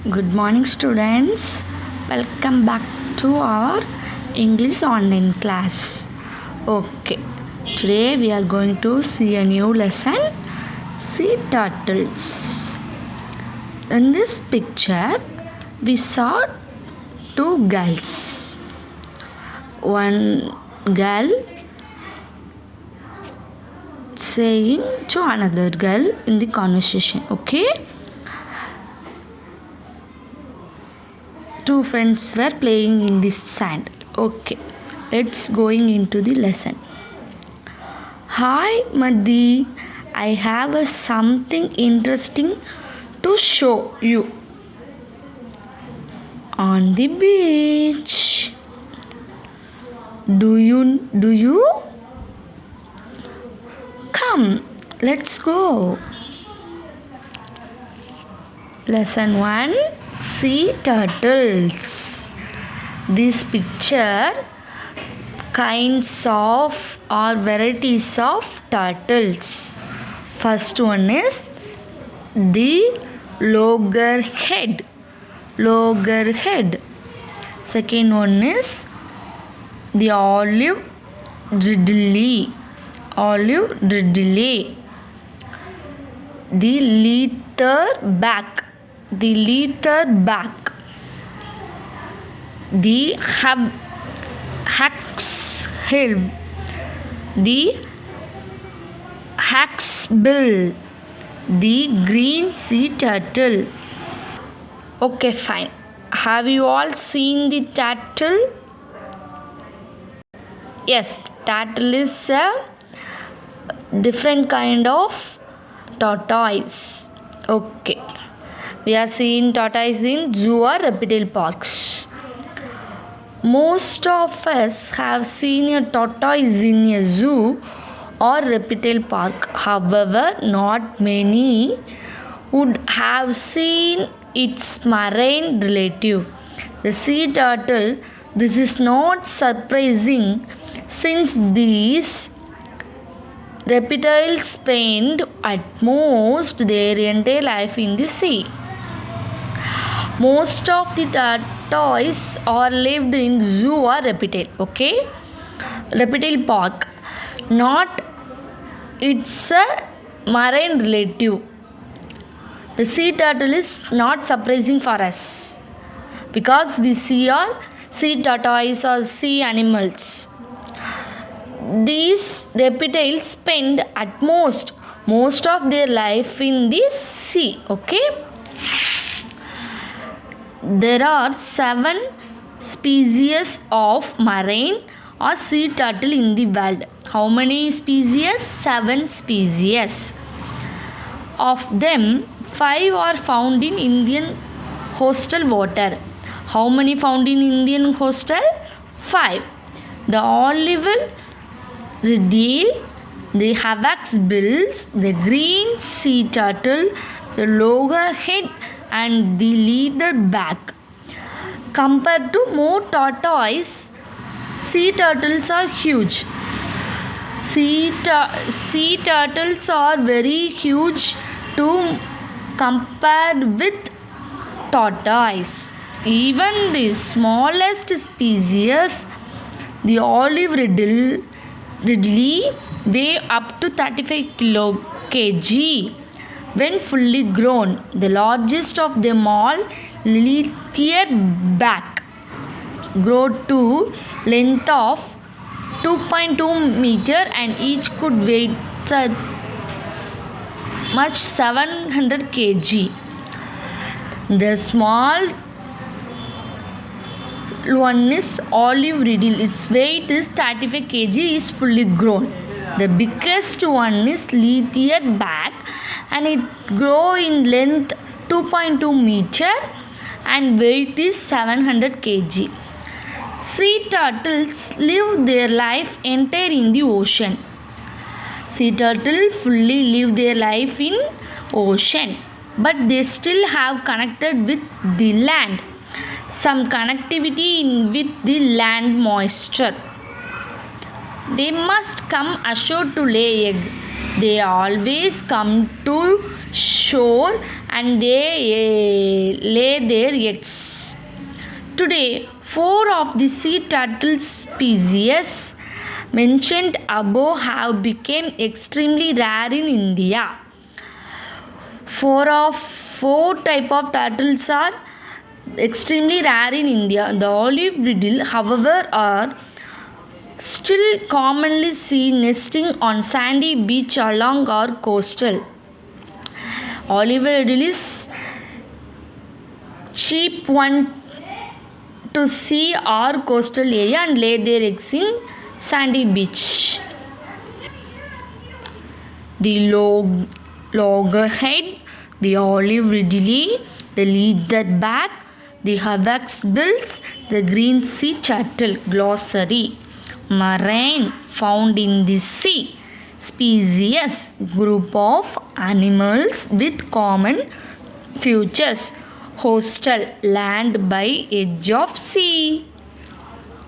Good morning, students. Welcome back to our English online class. Okay, today we are going to see a new lesson, sea turtles. In this picture, we saw two girls. One girl saying to another girl in the conversation. Okay. Two friends were playing in the sand. Okay, let's going into the lesson. Hi Madhi, I have something interesting to show you. On the beach. Do you? Come, let's go. Lesson 1, Sea turtles. This picture kinds of or varieties of turtles. First one is the loggerhead. Second one is the olive ridley. The leatherback. The hacksbill. The hacksbill. The green sea turtle. Okay, fine. Have you all seen the turtle? Yes, turtle is a different kind of tortoise. Okay. We are seeing tortoise in zoo or reptile parks. Most of us have seen a tortoise in a zoo or reptile park. However, not many would have seen its marine relative, the sea turtle. This is not surprising since these reptiles spend at most their entire life in the sea. Most of the tortoise are lived in zoo or reptile park. Not it's a marine relative. The sea turtle is not surprising for us because we see our sea tortoise or sea animals. These reptiles spend at most of their life in the sea. Okay. There are 7 species of marine or sea turtle in the world. How many species? 7 species. Of them, 5 are found in Indian coastal water. How many found in Indian coastal? 5. The olive ridley, the hacksbills, the green sea turtle, the loggerhead, and the leatherback. Compared to more tortoise, sea turtles are huge. Sea turtles are very huge to compare with tortoise. Even the smallest species, the olive ridley, weigh up to 35 kg. When fully grown, the largest of them all, leatherback, grow to length of 2.2 meter and each could weigh much 700 kg. The small one is olive ridley. Its weight is 35 kg, is fully grown. The biggest one is leatherback and it grow in length 2.2 meter and weight is 700 kg. Sea turtles live their life entire in the ocean. Sea turtles fully live their life in ocean, but they still have connected with the land. Some connectivity with the land moisture. They must come ashore to lay egg. They always come to shore and they lay their eggs. Today, 4 of the sea turtle species mentioned above have become extremely rare in India. Four type of turtles are extremely rare in India. The olive riddle, however, are still commonly seen nesting on sandy beach along our coastal. Olive riddle is cheap one to see our coastal area and lay their eggs in sandy beach. The loggerhead, the olive ridley, the leatherback, the hawksbills, the green sea turtle. Glossary. Marine, found in the sea. Species, group of animals with common features. Coastal, land by edge of sea.